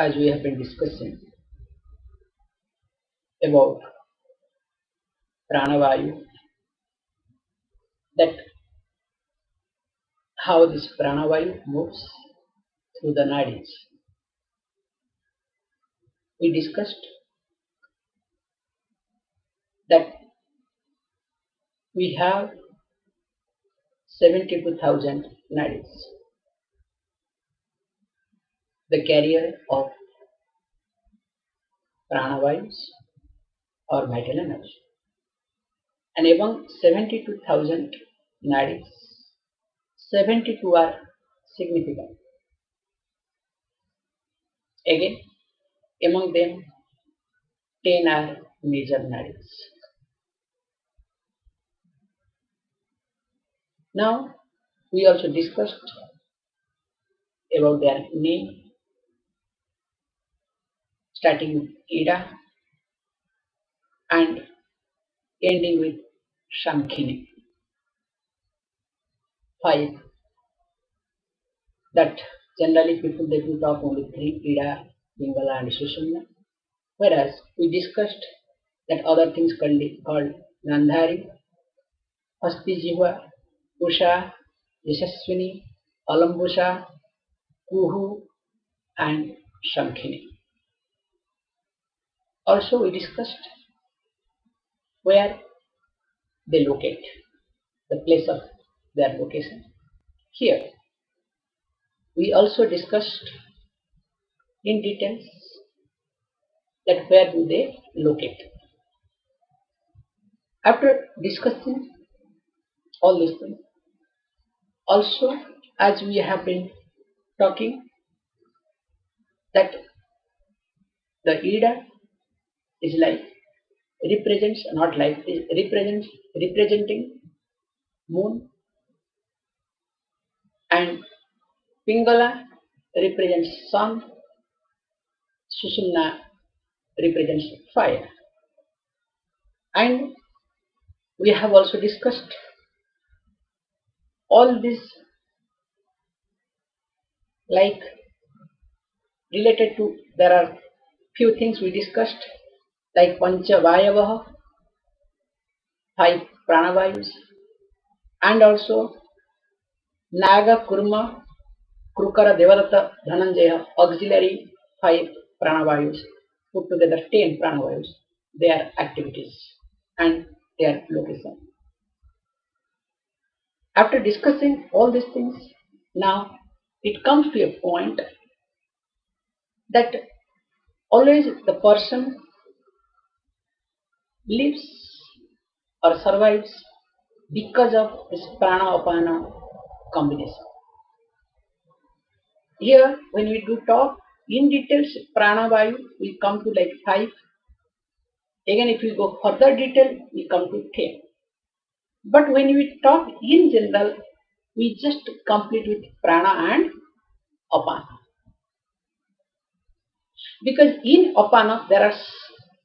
as we have been discussing about pranavayu, that how this pranavayu moves through the nadis. We discussed that we have 72,000 nadis, the carrier of pranavayus or vital energy. And among 72,000 nadis, 72 are significant. Again, among them, 10 are major nadis. Now, we also discussed about their name, starting with Ida and ending with Shankhini. 5. That generally people they will talk only 3, Ida, Pingala and Sushumna. Whereas we discussed that other things called Gandhari, Hastijiva, Usha, Yashaswini, Alambusha, Kuhu and Shankhini. Also we discussed where they locate, the place of their location. Here we also discussed in details that where do they locate. After discussing all these things, also as we have been talking that the Ida is like represents not like is representing moon, and Pingala represents sun, Sushumna represents fire. And we have also discussed all this like related to, there are few things we discussed like Pancha Vayavaha, 5 pranavayus, and also Naga, Kurma, Krukara, Devadatta, Dhananjaya, auxiliary 5 pranavayus, put together 10 pranavayus, their activities and their location. After discussing all these things, now it comes to a point that always the person lives or survives because of this prana-apana combination. Here, when we do talk in details, prana-vayu, we come to like 5. Again, if we go further detail, we come to 10. But when we talk in general, we just complete with prana and apana. Because in apana, there are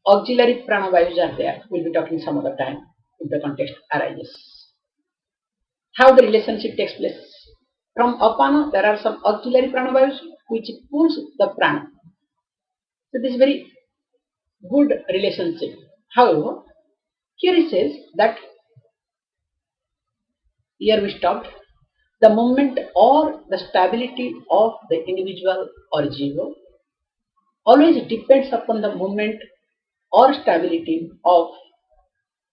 auxiliary pranavayus are there. We'll be talking some other time if the context arises. How the relationship takes place. From apana, there are some auxiliary pranavayus which pulls the prana. So this is very good relationship. However, here it says that, here we stopped, the movement or the stability of the individual or jiva always depends upon the movement or stability of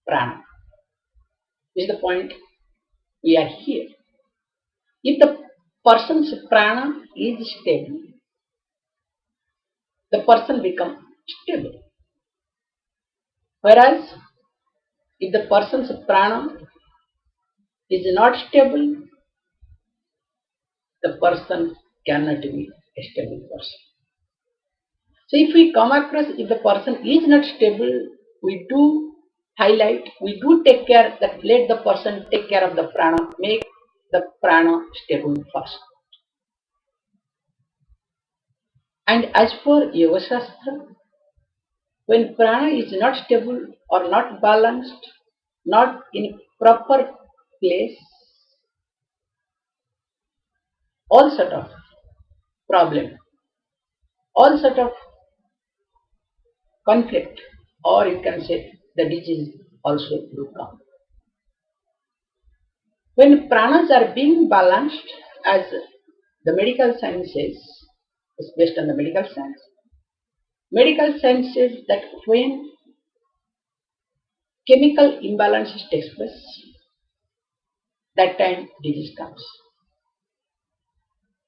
prana. This is the point we are here. If the person's prana is stable, the person becomes stable. Whereas, if the person's prana is not stable, the person cannot be a stable person. So if we come across, if the person is not stable, we do highlight, we do take care that let the person take care of the prana, make the prana stable first. And as for Yoga Shastra, when prana is not stable or not balanced, not in proper place, all sort of problem all sort of conflict, or you can say the disease also do come. When pranas are being balanced, as the medical science says, it's based on the medical science says that when chemical imbalances takes place, that time disease comes.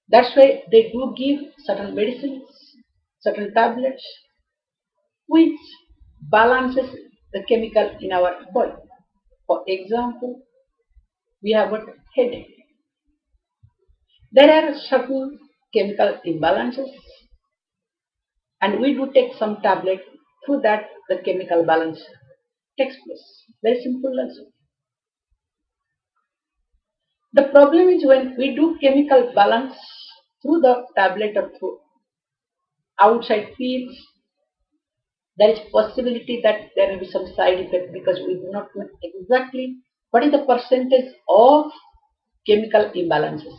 That's why they do give certain medicines, certain tablets, which balances the chemical in our body. For example, we have got headache. There are certain chemical imbalances, and we do take some tablet through that the chemical balance takes place. Very simple also. The problem is when we do chemical balance through the tablet or through outside fields, there is possibility that there will be some side effect because we do not know exactly what is the percentage of chemical imbalances.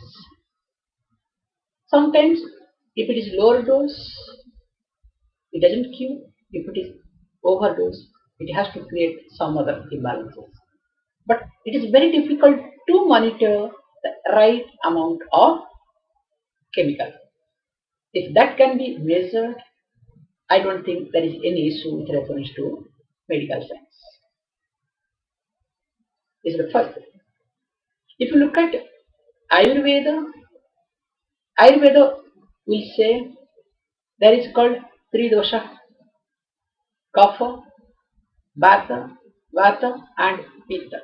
Sometimes if it is lower dose, it doesn't cure. If it is overdose, it has to create some other imbalances. But it is very difficult to monitor the right amount of chemical. If that can be measured, I don't think there is any issue with reference to medical science. This is the first thing. If you look at Ayurveda, Ayurveda will say there is called three dosha: kapha, vata and pitta.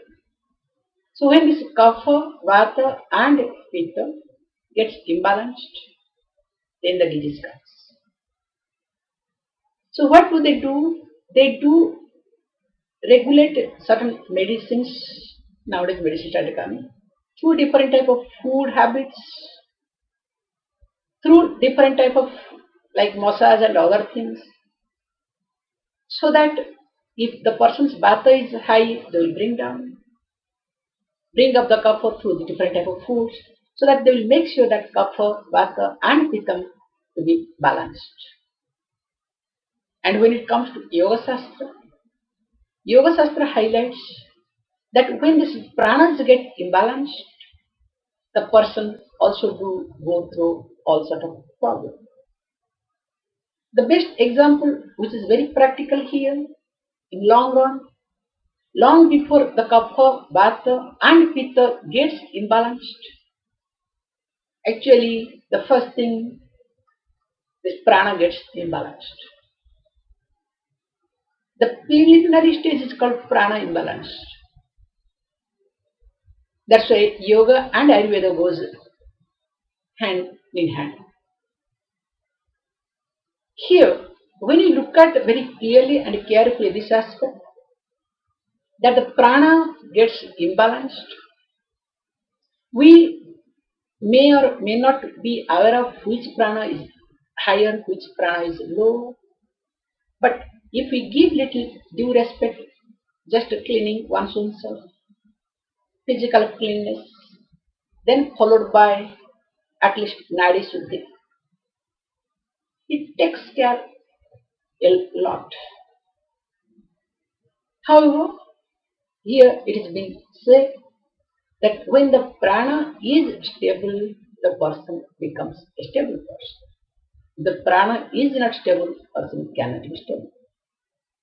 So when this kapha, vata and pitta gets imbalanced, then the disease comes. So what do? They do regulate certain medicines. Nowadays medicines are coming through different type of food habits, through different type of like massage and other things, so that if the person's vata is high, they will bring up the kapha through the different type of foods, so that they will make sure that kapha, vata and pitta to be balanced. And when it comes to Yoga Shastra highlights that when these pranas get imbalanced, the person also do go through all sort of problems. The best example, which is very practical here, in long run, long before the kapha, vata and pitta gets imbalanced, actually the first thing, this prana gets imbalanced. The preliminary stage is called prana imbalance. That's why yoga and Ayurveda goes hand in hand. Here, when you look at very clearly and carefully this aspect, that the prana gets imbalanced, we may or may not be aware of which prana is higher, which prana is low, but if we give little due respect, just cleaning one's own self, physical cleanness, then followed by at least nadi shuddhi, it takes care a lot. However, here it is being said that when the prana is stable, the person becomes a stable person. The prana is not stable, person cannot be stable.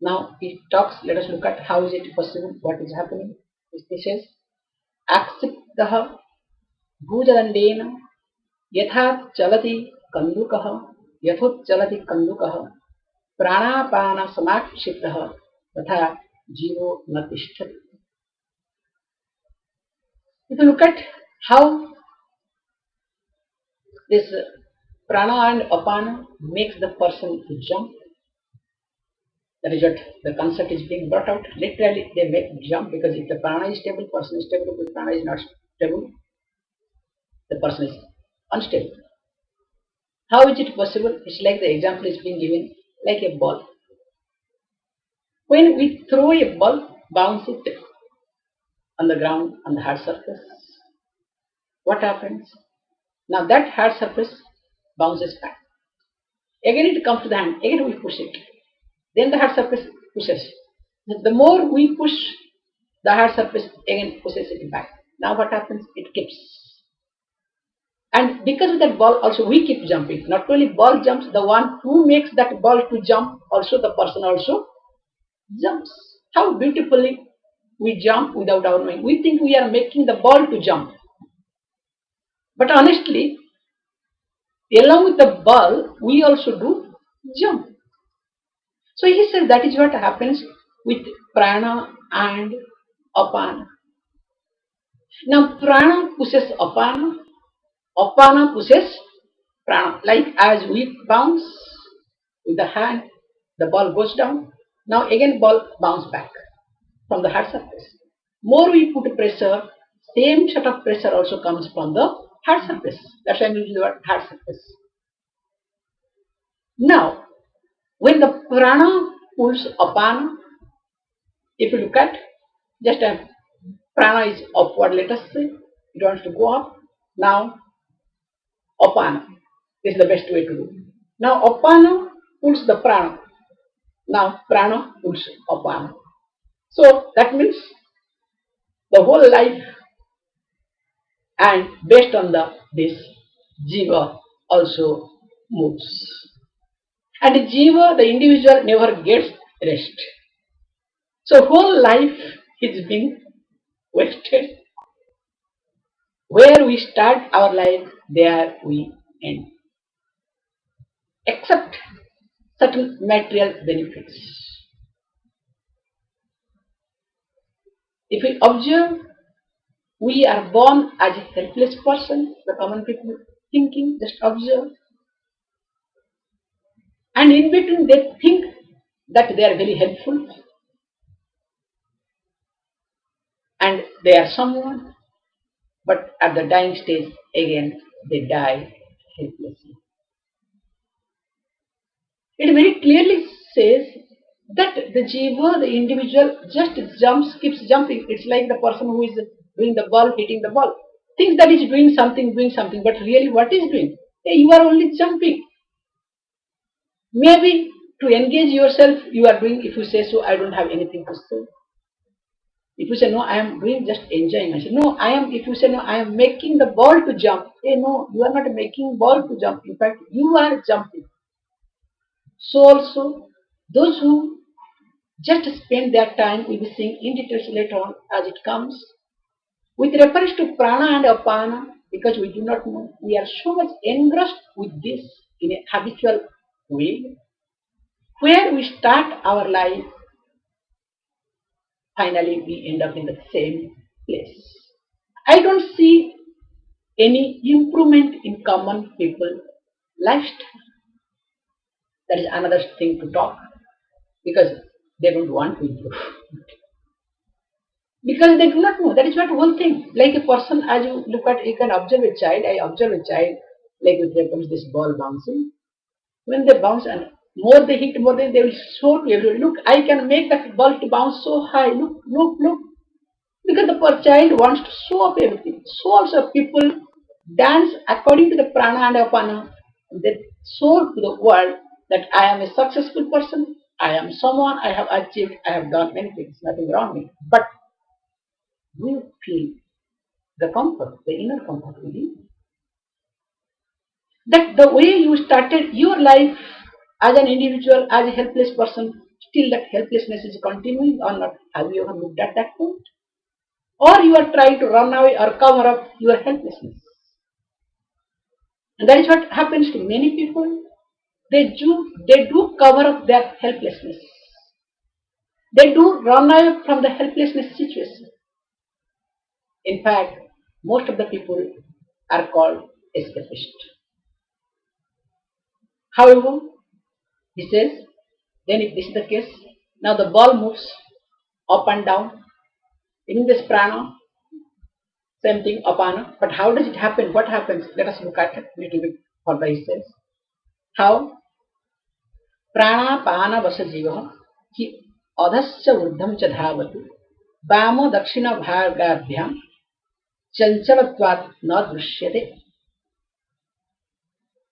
Now it talks, let us look at how is it possible, what is happening. It says, Aksiptaha bhujadandena yatha chalati kandukaha yathot chalati kandukaha pranapana samakshiptaha tatha jivo natishthati. If you look at how this prana and apana makes the person to jump, that is what the concept is being brought out. Literally, they make jump because if the prana is stable, person is stable. If the prana is not stable, the person is unstable. How is it possible? It's like the example is being given like a ball. When we throw a ball, bounce it on the ground on the hard surface, what happens? Now that hard surface bounces back. Again it comes to the hand. Again we push it. Then the hard surface pushes. The more we push, the hard surface again pushes it back. Now what happens? It keeps. And because of that ball also we keep jumping. Not only ball jumps, the one who makes that ball to jump, also the person also jumps. How beautifully we jump without our knowing. We think we are making the ball to jump. But honestly, along with the ball, we also do jump. So he says that is what happens with prana and apana. Now prana pushes apana, apana pushes prana. Like as we bounce with the hand, the ball goes down. Now again ball bounce back from the hard surface. More we put pressure, same set of pressure also comes from the hard surface. That's why I'm using the word hard surface. Now, when the prana pulls apana, if you look at just a prana is upward, let us say, it wants to go up. Now, apana is the best way to do. Now, apana pulls the prana. Now, prana pulls apana. So, that means the whole life and based on this jiva also moves. And jiva, the individual never gets rest. So, whole life is being wasted. Where we start our life, there we end. Except certain material benefits. If we observe, we are born as a helpless person, the common people thinking, just observe. And in between they think that they are very helpful and they are someone, but at the dying stage again they die helplessly. It very clearly says that the jiva, the individual, just jumps, keeps jumping. It's like the person who is doing the ball, hitting the ball. Thinks that is doing something, but really what is doing? Hey, you are only jumping. Maybe to engage yourself, you are doing, if you say so, I don't have anything to say. If you say no, I am doing just enjoying myself. No, I am, if you say no, I am making the ball to jump. Hey, no, you are not making ball to jump. In fact, you are jumping. So also, those who just spend their time, we will be seeing in details later on as it comes. With reference to prana and apana, because we do not know, we are so much engrossed with this in a habitual way, where we start our life, finally we end up in the same place. I don't see any improvement in common people lifestyle. That is another thing to talk because they don't want to improve. Because they do not know. That is what one thing. Like a person, as you look at, you can observe a child. I observe a child, like with reference this ball bouncing. When they bounce and more they hit, more they will show to everyone. Look, I can make that ball to bounce so high. Look, look, look. Because the poor child wants to show up everything. So also people dance according to the prana and apana. They show to the world that I am a successful person. I am someone. I have achieved. I have done many things. Nothing wrong with it. But we feel the comfort, the inner comfort within. That the way you started your life as an individual, as a helpless person, still that helplessness is continuing or not? Have you ever looked at that point? Or you are trying to run away or cover up your helplessness? And that is what happens to many people. They do cover up their helplessness. They do run away from the helplessness situation. In fact, most of the people are called escapists. However, he says, then if this is the case, now the ball moves up and down. In this prana, same thing, apana. But how does it happen? What happens? Let us look at it a little bit further, he says. How? Prana pana vasa jiva ki adhasya vruddham cha dhavatu vama dakshina bhagabhyam chanchalatvat na drishyate.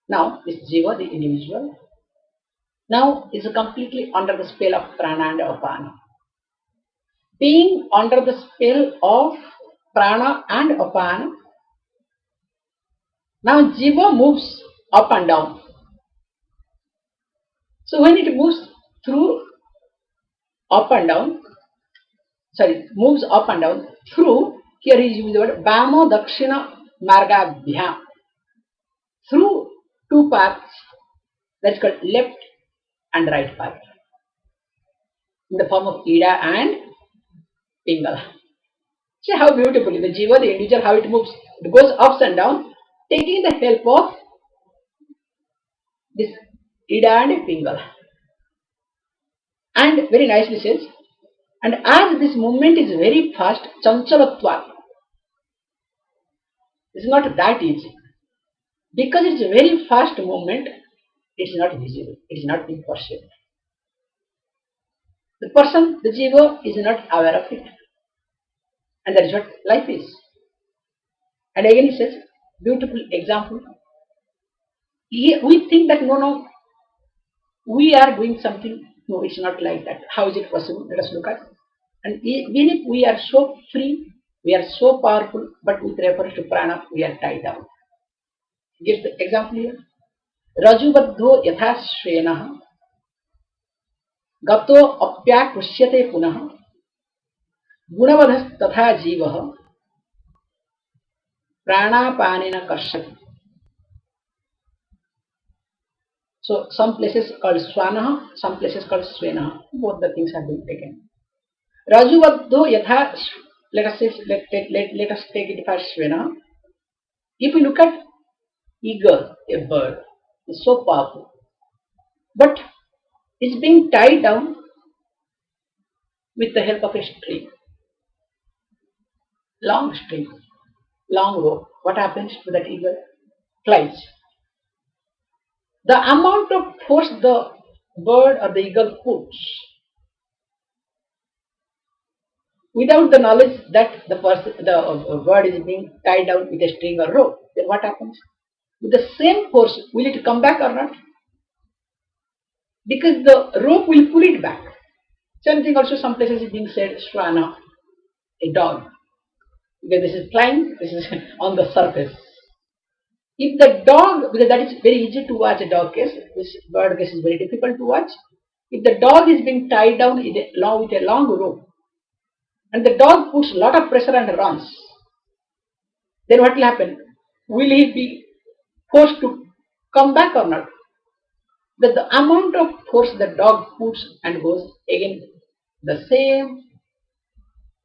Now, this jiva, the individual, now is completely under the spell of prana and apana. Being under the spell of prana and apana, now jiva moves up and down. So when it moves through up and down, moves up and down through, here he uses the word Bhamo Dakshina Margabhyam, through two paths, that's called left and right path, in the form of Ida and Pingala. See how beautifully the jiva, the individual, how it moves, it goes ups and down, taking the help of this Ida and Pingala. And very nicely says, and as this movement is very fast, chanchalatva, it's not that easy. Because it's a very fast movement, it's not visible, it is not being perceived. The person, the jiva, is not aware of it. And that is what life is. And again he says, beautiful example. We think that no, we are doing something. No, it's not like that. How is it possible? Let us look at. And even if we are so free, we are so powerful, but with reference to prana, we are tied down. Give the example here. Rajubadho yatha shrenaha gato apyakushyate punaha gunavadhas tatha jivaha pranapanena karshati. So some places called swanaha, some places called svenaha. Both the things have been taken. Rajuvadho yatha, let us take it as svenaha. If you look at eagle, a bird, is so powerful, but it's being tied down with the help of a string, long string, long rope. What happens to that eagle? Flies. The amount of force the bird or the eagle puts, without the knowledge that the bird is being tied down with a string or rope, then what happens? With the same force, will it come back or not? Because the rope will pull it back. Same thing also some places is being said, Shwana, a dog. Because this is flying, this is on the surface. If the dog, because that is very easy to watch a dog case, this bird case is very difficult to watch. If the dog is being tied down with a long rope, and the dog puts a lot of pressure and runs, then what will happen? Will he be forced to come back or not? That the amount of force the dog puts and goes, again the same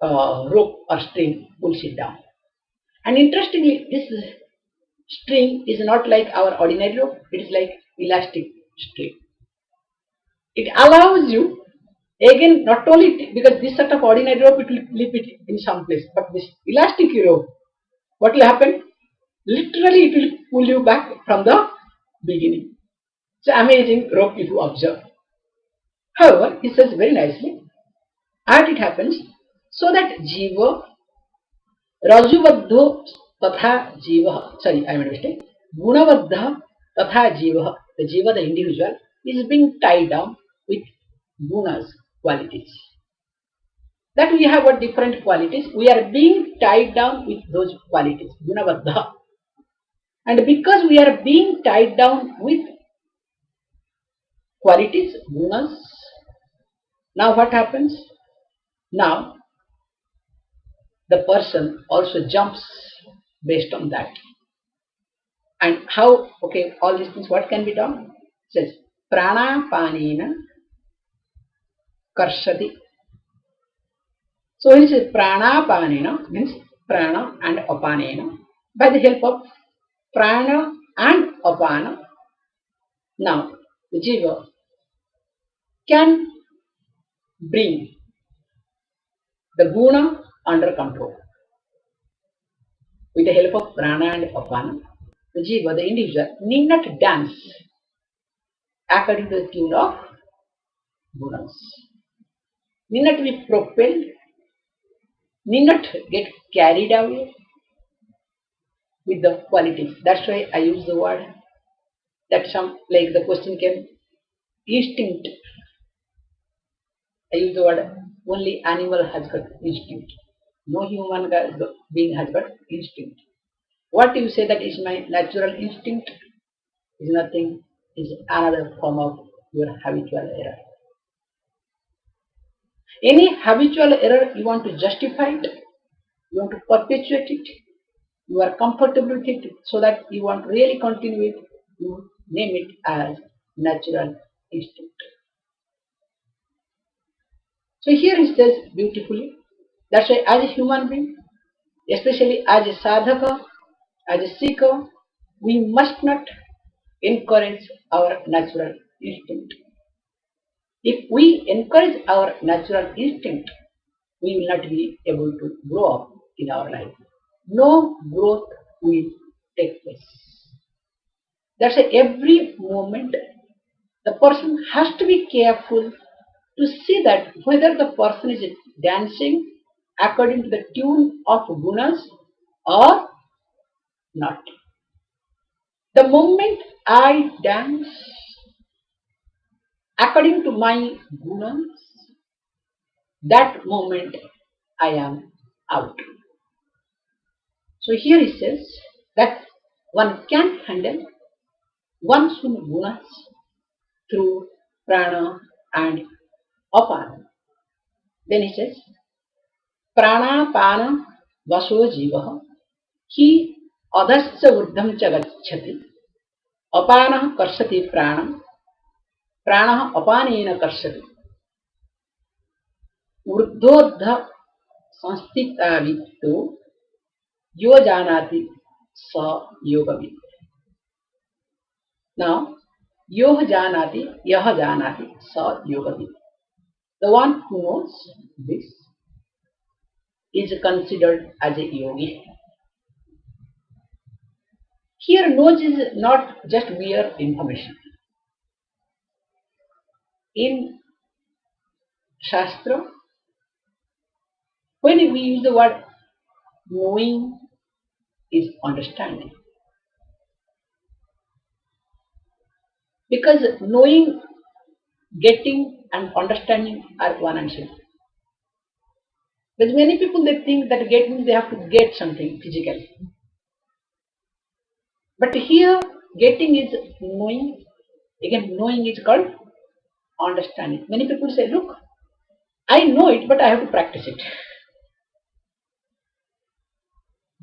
rope or string pulls it down. And interestingly, this string is not like our ordinary rope, it is like elastic string. It allows you, again, not only because this sort of ordinary rope it will leave it in some place, but this elastic rope, what will happen? Literally it will pull you back from the beginning. It's an amazing rope if you observe. However, he says very nicely, as it happens, so that jiva, rajuvadho tatha jiva, I made a mistake, gunavadha tatha jiva, the jiva, the individual, is being tied down with gunas, qualities. That we have what different qualities, we are being tied down with those qualities, gunavadha. And because we are being tied down with qualities, gunas, now what happens? Now the person also jumps based on that. And how, okay, all these things, what can be done? It says, prana panina karshati. So when it says prana panina, means prana and apanena. By the help of prana and apana, now the jiva can bring the guna under control. With the help of prana and apana, the jiva, the individual, need not dance according to the tune of gunas. Need not be propelled, need not get carried away with the qualities. That's why I use the word that some, like the question came, instinct. I use the word only animal has got instinct. No being has got instinct. What you say that is my natural instinct is nothing, is another form of your habitual error. Any habitual error you want to justify it, you want to perpetuate it, you are comfortable with it, so that you want to really continue it, you name it as natural instinct. So here it says beautifully, that's why as a human being, especially as a sadhaka, as a seeker, we must not encourage our natural instinct. If we encourage our natural instinct, we will not be able to grow up in our life. No growth will take place. That's why every moment the person has to be careful to see that whether the person is dancing according to the tune of gunas or not. The moment I dance according to my gunas, that moment I am out. So here he says that one can handle one's own gunas through prana and apana. Then he says, prana pana vaso jiva he adhasya urdham cha gacchati apana karshati pranam prana apanena karshati urdhodha संस्थिता वित्तो यो जानाति स योगविद. Now, yoh janati, yah janati, sa yogavid. The one who knows this is considered as a yogi. Here, knows is not just mere information. In Shastra, when we use the word knowing, is understanding. Because knowing, getting, and understanding are one and same. Because many people they think that getting they have to get something physically. But here, getting is knowing. Again, knowing is called understanding. Many people say, look, I know it, but I have to practice it.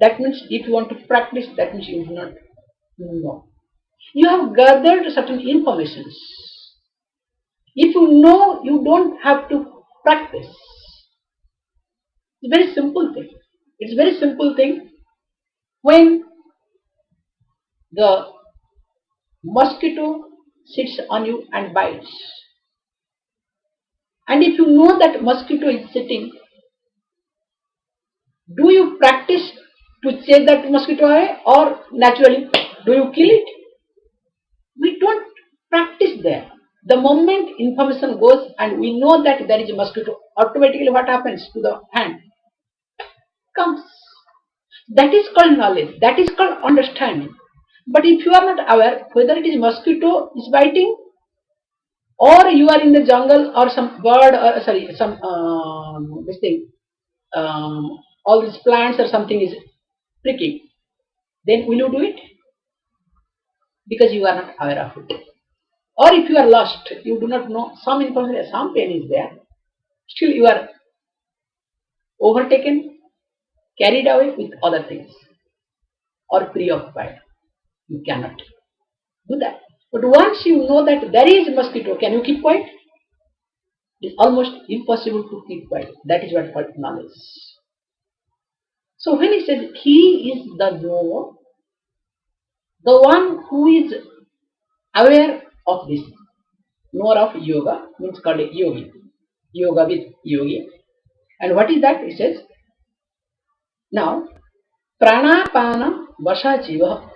That means if you want to practice, that means you do not know. You have gathered certain informations. If you know, you don't have to practice. It's a very simple thing. It's a very simple thing. When the mosquito sits on you and bites, and if you know that mosquito is sitting, do you practice to chase that mosquito away, or naturally do you kill it? We don't practice there. The moment information goes and we know that there is a mosquito, automatically what happens to the hand? Comes. That is called knowledge. That is called understanding. But if you are not aware whether it is mosquito is biting, or you are in the jungle, or some bird, or sorry, some this thing, all these plants or something is pricking, then will you do it? Because you are not aware of it. Or if you are lost, you do not know some information, some pain is there, still you are overtaken, carried away with other things, or preoccupied. You cannot do that. But once you know that there is a mosquito, can you keep quiet? It is almost impossible to keep quiet. That is what called knowledge. So when he says he is the knower, the one who is aware of this, knower of yoga, means called a yogi. Yoga with yogi. And what is that? He says, now, pranapana vasha jiva,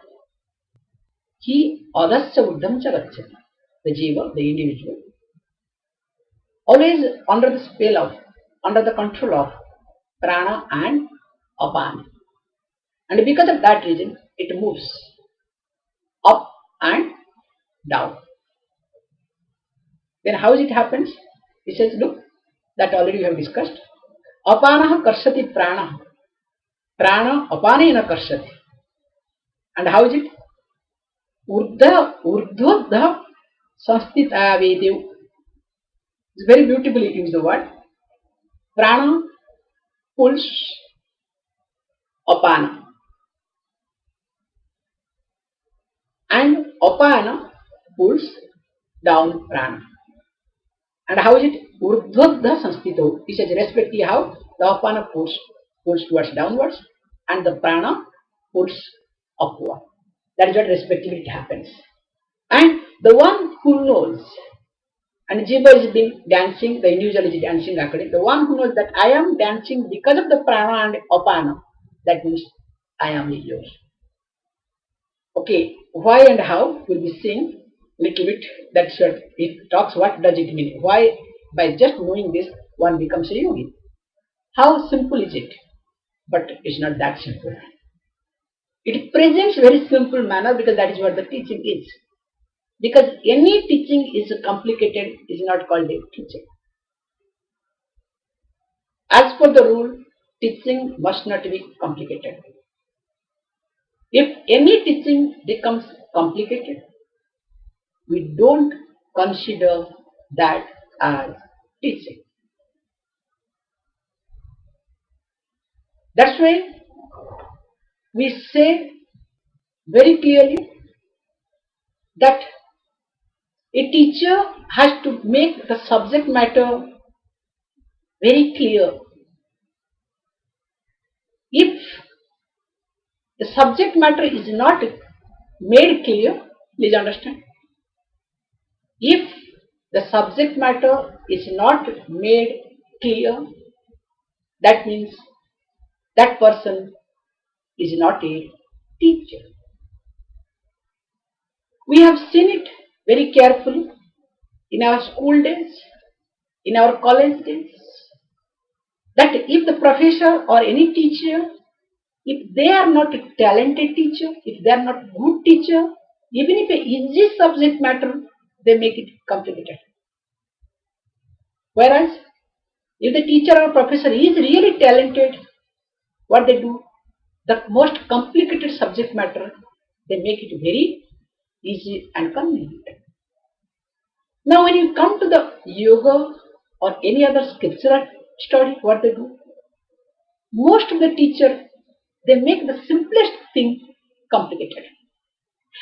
he adasya uddham cha gacchati. The jiva, the individual, always under the spell of, under the control of prana and apana. And because of that reason, it moves up and down. Then how it happens? He says, look, that already we have discussed. Apanaha karshati prana. Prana apanena karshati. And how is it? Urdhodha sanstita vedev. It's very beautifully used the word. Prana pulls apana. And apana pulls down prana. And how is it? Urdhodha sanstito. It says respectively how the apana pulls towards downwards and the prana pulls upward. That is what respectively it happens. And the one who knows, and Jiva is being dancing, the individual is dancing according. The one who knows that I am dancing because of the prana and apana, that means I am a yogi. Okay, why and how we'll be seeing little bit. That's what it talks. What does it mean? Why by just knowing this one becomes a yogi? How simple is it? But it's not that simple. It presents very simple manner because that is what the teaching is. Because any teaching is complicated is not called a teaching. As per the rule, teaching must not be complicated. If any teaching becomes complicated, we don't consider that as teaching. That's why we say very clearly that a teacher has to make the subject matter very clear. If the subject matter is not made clear, please understand. If the subject matter is not made clear, that means that person is not a teacher. We have seen it very carefully in our school days, in our college days, that if the professor or any teacher, if they are not a talented teacher, if they are not good teacher, even if a easy subject matter, they make it complicated. Whereas, if the teacher or professor is really talented, what they do? The most complicated subject matter, they make it very easy and convenient. Now, when you come to the yoga or any other scriptural study, what they do? Most of the teachers, they make the simplest thing complicated.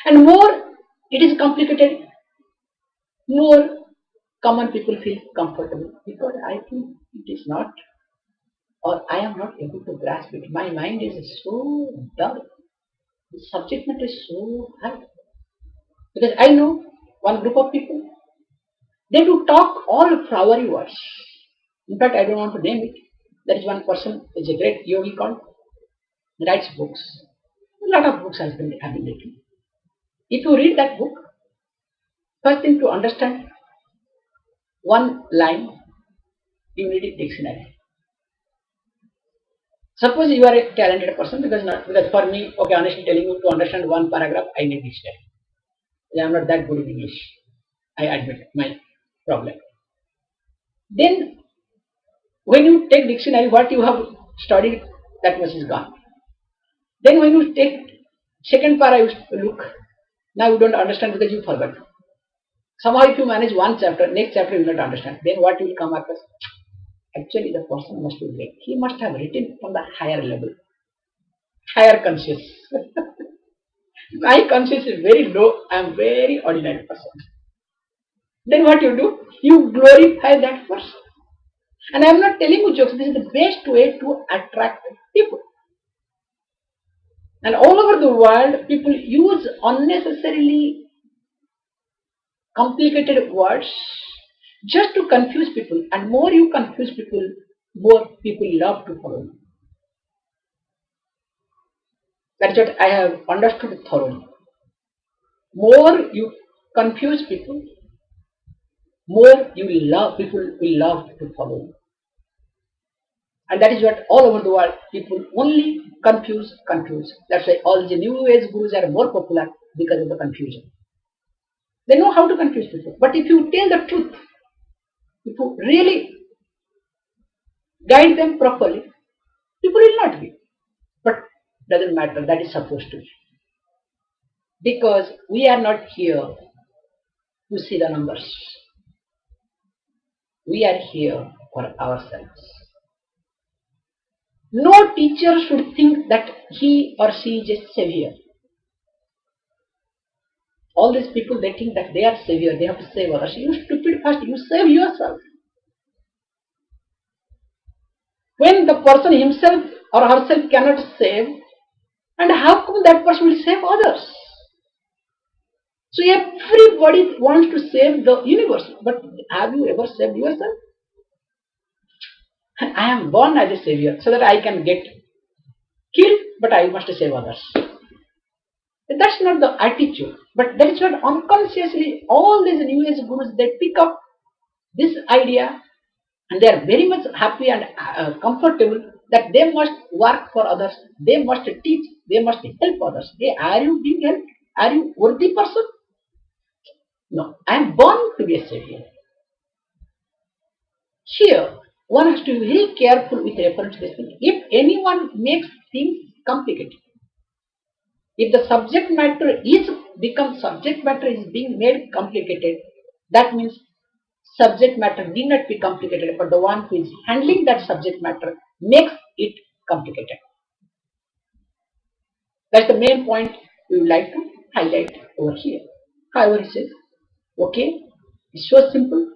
And more it is complicated, more common people feel comfortable because I think it is not, or I am not able to grasp it. My mind is so dull. The subject matter is so hard. Because I know one group of people, they do talk all flowery words. In fact, I don't want to name it. There is one person, is a great yogi called, writes books. A lot of books have been written. If you read that book, first thing to understand one line, you need a dictionary. Suppose you are a talented person, because for me, okay, honestly telling you, to understand one paragraph, I need dictionary. I am not that good in English. I admit my problem. Then, when you take dictionary, what you have studied, that much is gone. Then when you take second para, you look, now you don't understand because you forgot. Somehow if you manage one chapter, next chapter you will not understand. Then what will come after? Actually the person must be great. He must have written from the higher level, higher conscious. My conscious is very low, I am very ordinary person. Then what you do? You glorify that person. And I am not telling you jokes, this is the best way to attract people. And all over the world, people use unnecessarily complicated words just to confuse people. And more you confuse people, more people love to follow you. That's what I have understood thoroughly. More you confuse people, more people will love to follow you. And that is what all over the world, people only confuse. That's why all the new age gurus are more popular because of the confusion. They know how to confuse people. But if you tell the truth, if you really guide them properly, people will not be. But doesn't matter, that is supposed to be. Because we are not here to see the numbers. We are here for ourselves. No teacher should think that he or she is a savior. All these people, they think that they are savior, they have to save others. You stupid, first you save yourself. When the person himself or herself cannot save, and how come that person will save others? So everybody wants to save the universe, but have you ever saved yourself? I am born as a savior so that I can get killed, but I must save others. That's not the attitude, but that is what unconsciously all these new age gurus, they pick up this idea, and they are very much happy and comfortable that they must work for others, they must teach, they must help others. Hey, are you being helped? Are you worthy person? No, I am born to be a savior. Here, one has to be very careful with reference to this thing. If anyone makes things complicated, if the subject matter is being made complicated, that means subject matter need not be complicated, but the one who is handling that subject matter makes it complicated. That's the main point we would like to highlight over here. However, he says, okay, it's so simple.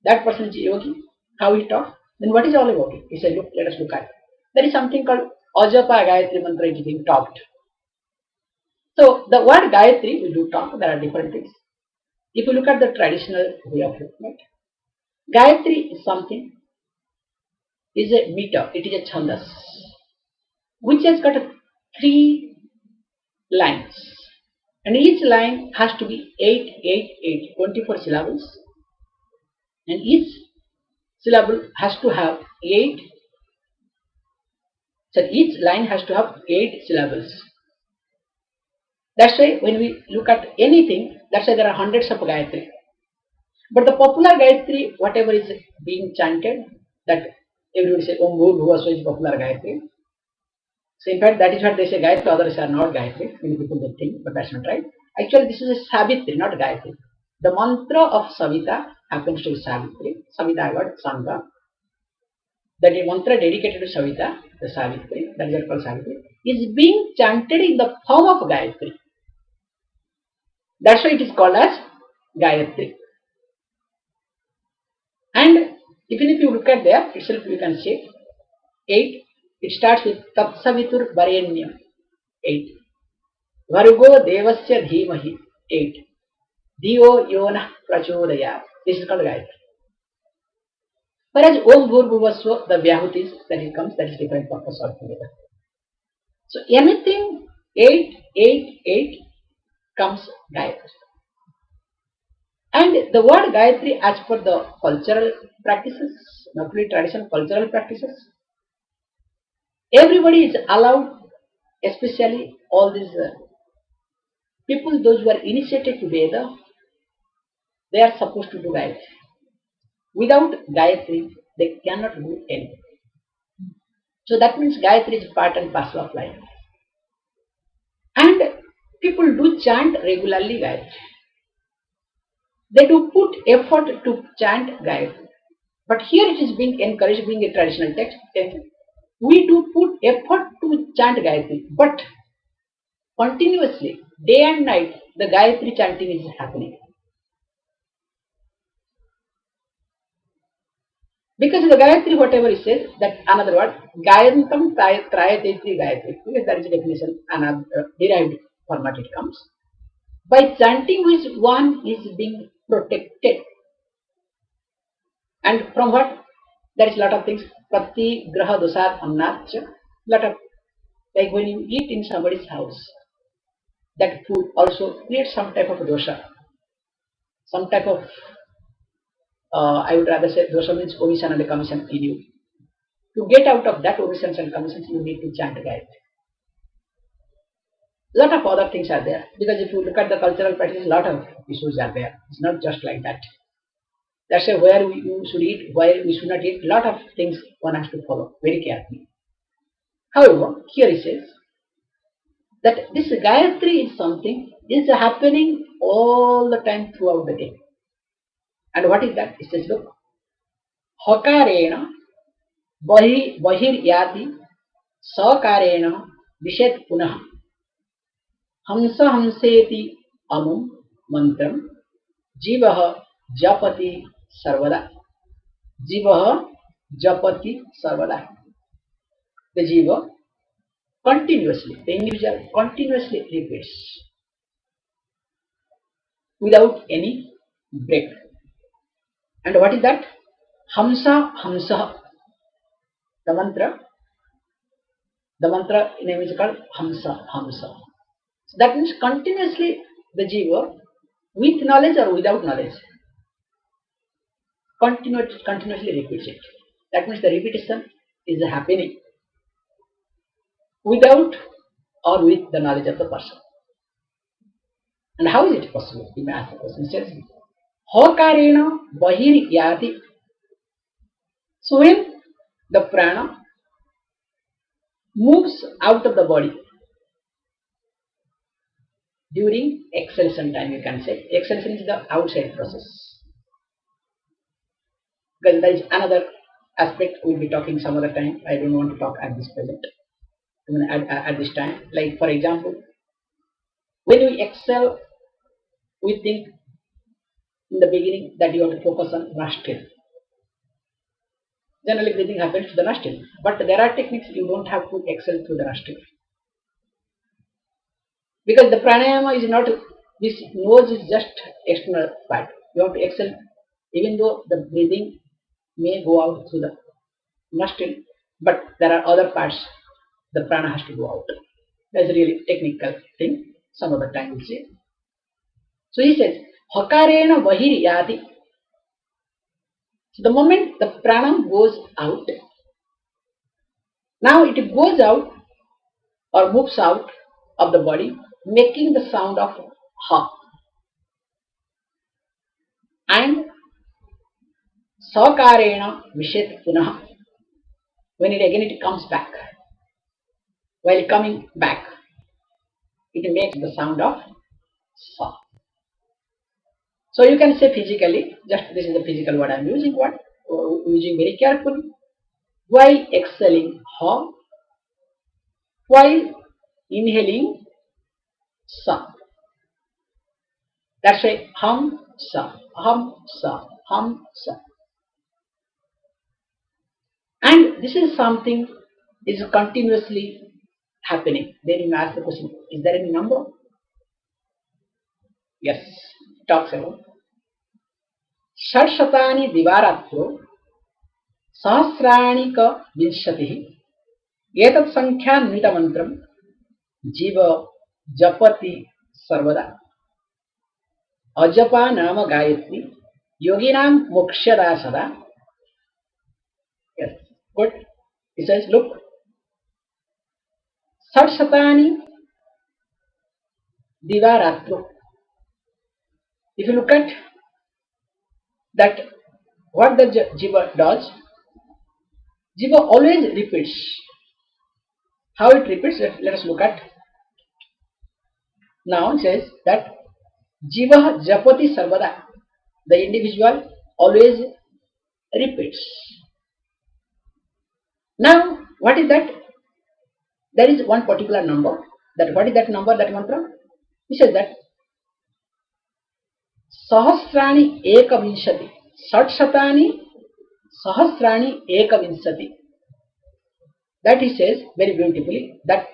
That person is a yogi. How he talks? Then what is all about it? He said, look, let us look at it. There is something called Ajapa Gayatri Mantra is being taught. So the word Gayatri, we do talk, there are different things. If you look at the traditional way of looking at it, Gayatri is something, is a meter, it is a chandas, which has got three lines. And each line has to be 24 syllables. And each syllable has to have each line has to have 8 syllables. That's why when we look at anything, that's why there are hundreds of Gayatri. But the popular Gayatri, whatever is being chanted, that everybody says, Om Bhur Bhuva Swaha is popular Gayatri. So in fact, that is what they say Gayatri, others are not Gayatri. Many people they think, but that's not right. Actually, this is a Savitri, not Gayatri. The mantra of Savita happens to be Savitri. Savita got Sangha. That is mantra dedicated to Savita, the Savitri, that is called Savitri, is being chanted in the form of Gayatri. That's why it is called as Gayatri. And even if you look at there itself, you can see 8. It starts with Tatsavitur Varenyam, 8. Vargo Devasya Dhimahi, 8. Dio Yona Prachodaya. This is called Gayatri. Whereas Om Bhur Bhuvaswa, the Vyahutis that it comes, that is different purpose altogether. So anything 8, 8, 8 comes Gayatri. And the word Gayatri, as per the cultural practices, not only traditional cultural practices, everybody is allowed, especially all these people, those who are initiated to Veda, they are supposed to do Gayatri. Without Gayatri, they cannot do anything. So that means Gayatri is part and parcel of life. And people do chant regularly Gayatri. They do put effort to chant Gayatri. But here it is being encouraged, being a traditional text. We do put effort to chant Gayatri, but continuously, day and night, the Gayatri chanting is happening. Because the Gayatri, whatever it says, that another word, Gayantam Trayatetri Gayatri, because that is a definition, another derived format it comes. By chanting which one is being protected. And from what? There is a lot of things. Prati Graha Dosat Annach. Lot of, like when you eat in somebody's house, that food also creates some type of dosha. Some type of, I would rather say, dosha means omission and commission in you. To get out of that omissions and commissions, you need to chant Gayatri. Lot of other things are there. Because if you look at the cultural practices, lot of issues are there. It's not just like that. That's why where you should eat, where we should not eat, lot of things one has to follow very carefully. However, here it says that this Gayatri is something is happening all the time throughout the day. And what is that? It says, look, Hakarena Bahir Yati Sakarena Vishet Punah Hamsa Hamseti Amum Mantram Jivaha Japati Sarvada. Jivaha Japati Sarvada. The Jiva continuously, the individual continuously repeats without any break. And what is that? Hamsa Hamsa. The mantra name is called Hamsa Hamsa. So that means continuously the Jiva, with knowledge or without knowledge, continuously repeats it. That means the repetition is happening without or with the knowledge of the person. And how is it possible? You may ask the question. It says, Hokarena Bahir Yati. So when the prana moves out of the body during exhalation time, you can say. Exhalation is the outside process. Because there is another aspect we'll be talking some other time. I don't want to talk at this present. At this time. Like for example, when we exhale, we think in the beginning that you have to focus on nostril. Generally breathing happens to the nostril. But there are techniques you don't have to exhale through the nostril. Because the pranayama is not, this nose is just external part. You have to exhale even though the breathing may go out through the nostril, but there are other parts the prana has to go out. That's a really technical thing. Some other time we'll see. So he says, Hakarena Vahir Yati. So the moment the prana goes out, now it goes out or moves out of the body, making the sound of ha. And Sakarena Vishet Punah. When it comes back. While coming back, it makes the sound of sa. So you can say physically, just this is the physical word I am using, using very carefully. While exhaling ha, while inhaling sa. That's why hum sa, hum sa, hum sa. And this is something is continuously happening. Then you ask the question, is there any number? Yes, it talks about Sharshatani Divaratro Sahasrani ka Vinshati Etat Sankhya Nita Mantram Jiva Japati Sarvada Ajapa Nama Gayatri Yoginam Mokshada Sada. Yes, good. He says, look, Sarshatani Divaratro. If you look at that, what the Jiva does, Jiva always repeats. How it repeats, let us look at. Now it says that Jiva Japati Sarvada. The individual always repeats. Now, what is that? There is one particular number. That what is that number, that mantra? He says that Sahasrani Eka Vinshati. Satshatani Sahasrani Eka Vinshati. That he says very beautifully that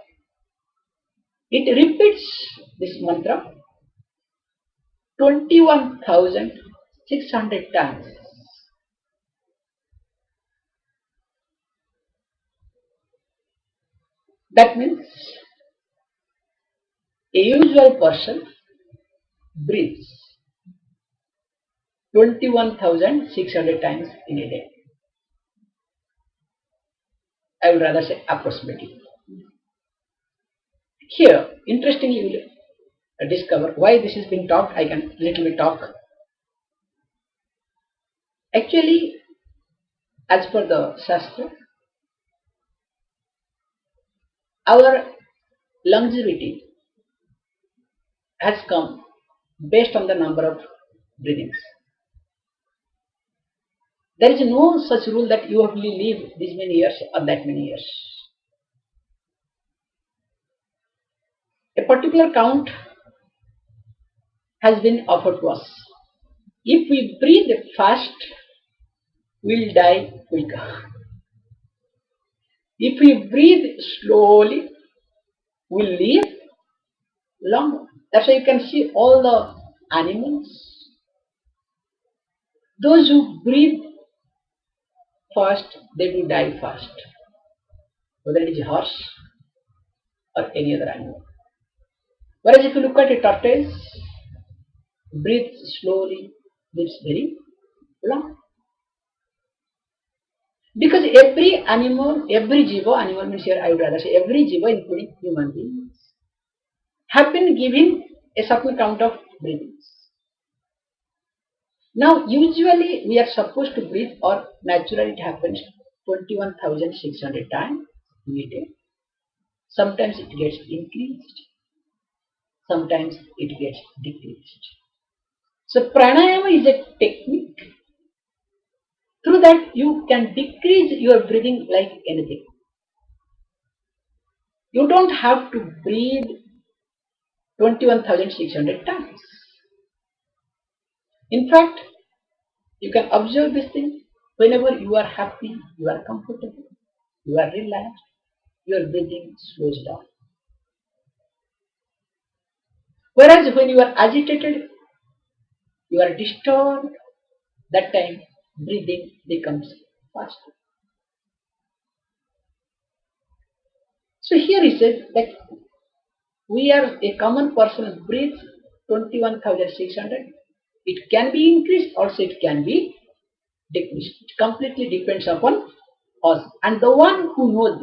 it repeats this mantra 21,600 times. That means a usual person breathes 21,600 times in a day. I would rather say approximately. Here, interestingly, you will discover why this is being talked. I can little bit talk. Actually, as per the Shastra, our longevity has come based on the number of breathings. There is no such rule that you have to live this many years or that many years. A particular count has been offered to us. If we breathe fast, we'll die quicker. If we breathe slowly, we'll live longer. That's why you can see all the animals. Those who breathe fast, they do die fast. Whether it is a horse or any other animal. Whereas if you look at a tortoise, breathes slowly, lives very long. Because every animal, every jiva, animal means here I would rather say every jiva, including human beings, have been given a certain count of breathings. Now, usually we are supposed to breathe, or naturally it happens 21,600 times in a day. Sometimes it gets increased, sometimes it gets decreased. So, pranayama is a technique. Through that, you can decrease your breathing like anything. You don't have to breathe 21,600 times. In fact, you can observe this thing whenever you are happy, you are comfortable, you are relaxed, your breathing slows down. Whereas when you are agitated, you are disturbed, that time breathing becomes faster. So here he says that we are a common person breathes 21,600. It can be increased, also it can be decreased. It completely depends upon us. And the one who knows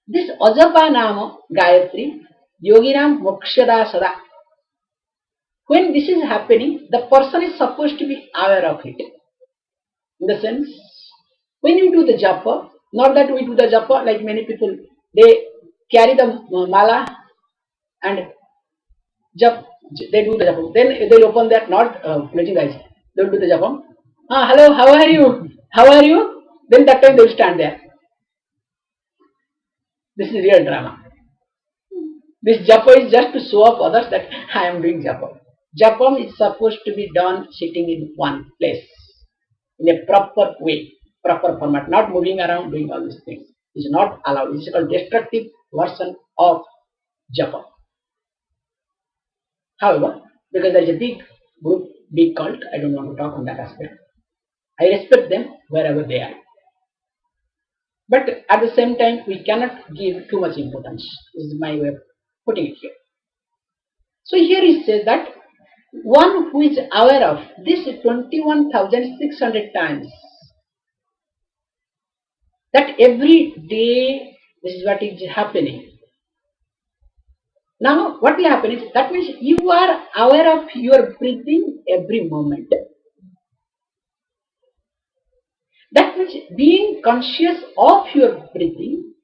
this Ajapa Nama Gayatri, Yoginam Mokshada Sada. When this is happening, the person is supposed to be aware of it. In the sense, when you do the japa, not that we do the japa like many people, they carry the mala and jap, they do the japa. Then they'll open that, not closing the eyes. They'll do the japa. Ah, hello, how are you? How are you? Then that time they'll stand there. This is real drama. This japa is just to show up others that I am doing japa. Japam is supposed to be done sitting in one place, in a proper way, proper format, not moving around doing all these things. It's not allowed. It's called destructive version of japa. However, because there is a big group, big cult, I don't want to talk on that aspect. I respect them wherever they are. But at the same time, we cannot give too much importance. This is my way of putting it here. So here he says that one who is aware of this 21,600 times, that every day this is what is happening. Now what will happen is, that means you are aware of your breathing every moment. That means being conscious of your breathing,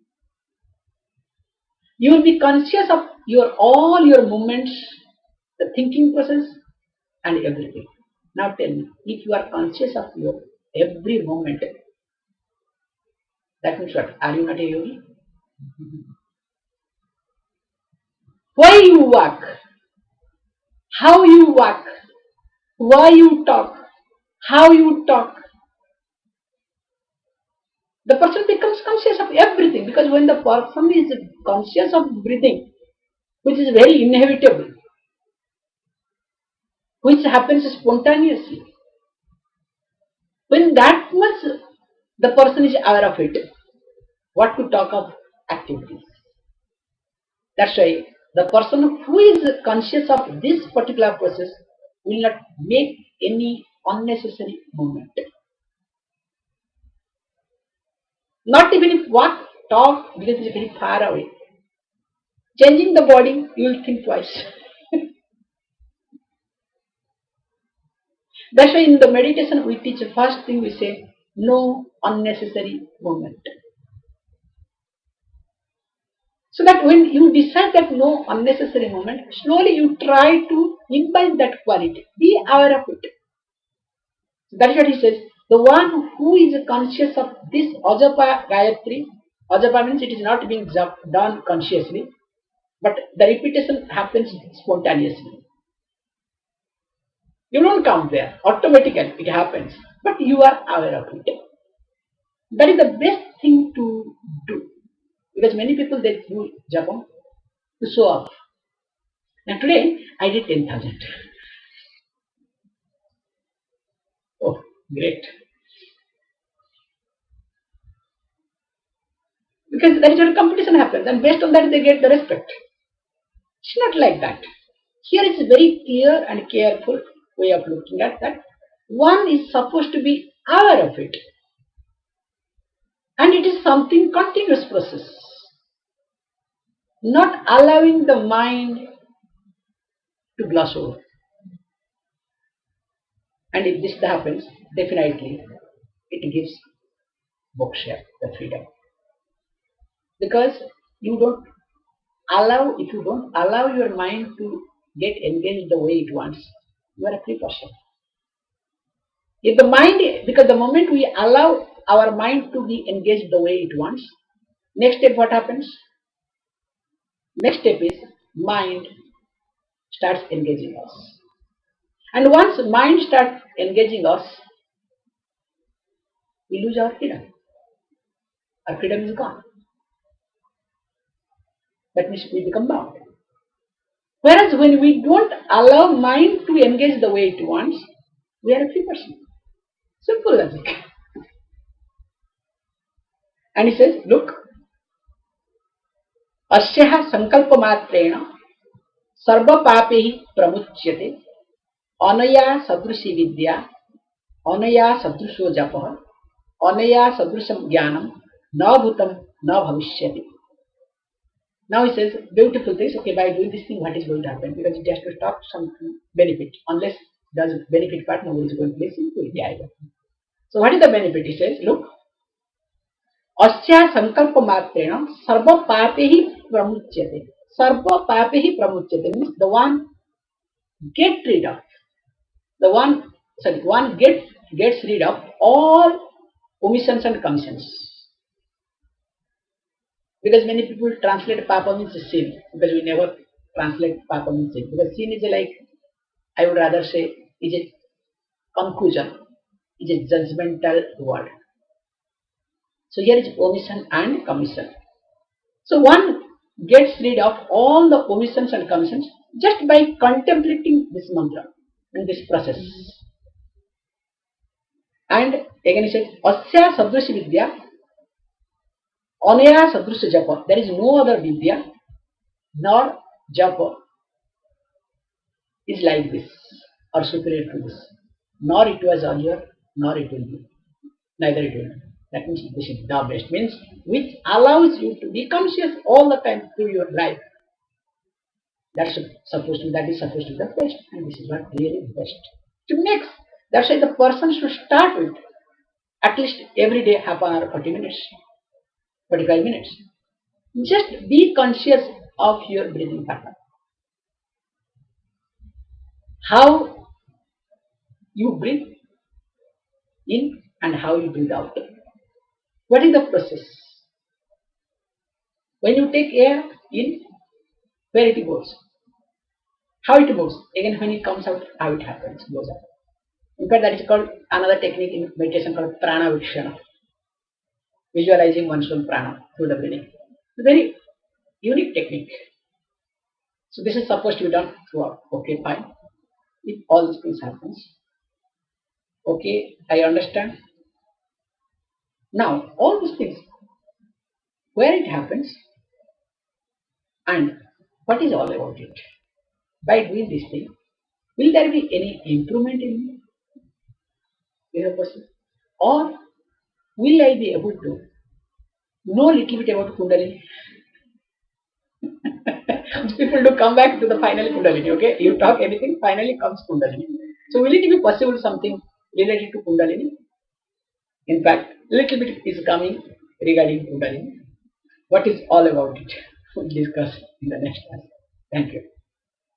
you will be conscious of all your movements, the thinking process and everything. Now tell me, if you are conscious of your every moment, that means what? Are you not a yogi? Why you walk? How you walk? Why you talk? How you talk? The person becomes conscious of everything, because when the person is conscious of breathing, which is very inevitable, which happens spontaneously, when that much the person is aware of it, what to talk of activities? That's why the person who is conscious of this particular process will not make any unnecessary movement. Not even if walk, talk, because it is very far away. Changing the body, you will think twice. That's why in the meditation we teach the first thing we say, no unnecessary movement. So that when you decide that no unnecessary movement, slowly you try to imbibe that quality. Be aware of it. That's what he says. The one who is conscious of this Ajapa Gayatri, Ajapa means it is not being done consciously, but the repetition happens spontaneously. You don't come there. Automatically it happens. But you are aware of it. That is the best thing to do. Because many people they do japa to show off. Now today I did 10,000. Oh, great. Because that is where competition happens, and based on that they get the respect. It's not like that. Here is a very clear and careful way of looking at that. One is supposed to be aware of it. And it is something continuous process. Not allowing the mind to gloss over. And if this happens, definitely it gives moksha, the freedom. Because you don't if you don't allow your mind to get engaged the way it wants, you are a free person. If the mind, because the moment we allow our mind to be engaged the way it wants, next step what happens? Next step is mind starts engaging us. And once mind starts engaging us, we lose our freedom. Our freedom is gone. That means we become bound. Whereas when we don't allow mind to engage the way it wants, we are a free person. Simple logic. And he says, look, अस्यः संकल्प मात्रेण सर्व पापे प्रमुच्यते अनया सदृशी विद्या अनया सदृशो जपः अनया सदृशम ज्ञानम न भूतम न भविष्यति. Now he says beautiful things. Okay, by doing this thing, what is going to happen? Because it has to stop some benefit. Unless does benefit part, nobody is going to listen to it either. So what is the benefit? He says, look, अस्या संकल्प मात्रेण सर्व पापे ही प्रमुच्यते. सर्व पापे ही प्रमुच्यते means the one get rid of one gets rid of all omissions and commissions. Because many people translate papa means sin, because we never translate papa means sin. Because sin is like, I would rather say, is a conclusion, is a judgmental word. So here is omission and commission. So one gets rid of all the omissions and commissions just by contemplating this mantra and this process. And again he says, Asya sadrushi vidya, anaya sadrushi japa. There is no other vidya nor japa is like this or superior to this. Nor it was earlier, nor it will be. Neither it will be. That means this is the best. Means which allows you to be conscious all the time through your life. That is supposed to be the best. And this is what really is best. To next, that's why the person should start with at least every day half an hour, 40 minutes, 45 minutes. Just be conscious of your breathing pattern. How you breathe in and how you breathe out. What is the process? When you take air in, where it goes? How it moves? Again, when it comes out, how it happens, goes up. In fact, that is called another technique in meditation called prana vikshana. Visualizing one's own prana through the breathing. It's a very unique technique. So this is supposed to be done throughout. Okay, fine. If all these things happens, okay, I understand. Now, all these things, where it happens and what is all about it? By doing this thing, will there be any improvement in me? Or will I be able to know a little bit about Kundalini? People do come back to the final Kundalini, okay? You talk anything, finally comes Kundalini. So will it be possible something related to Kundalini? In fact, little bit is coming regarding Kundalini. What is all about it? We'll discuss in the next class. Thank you.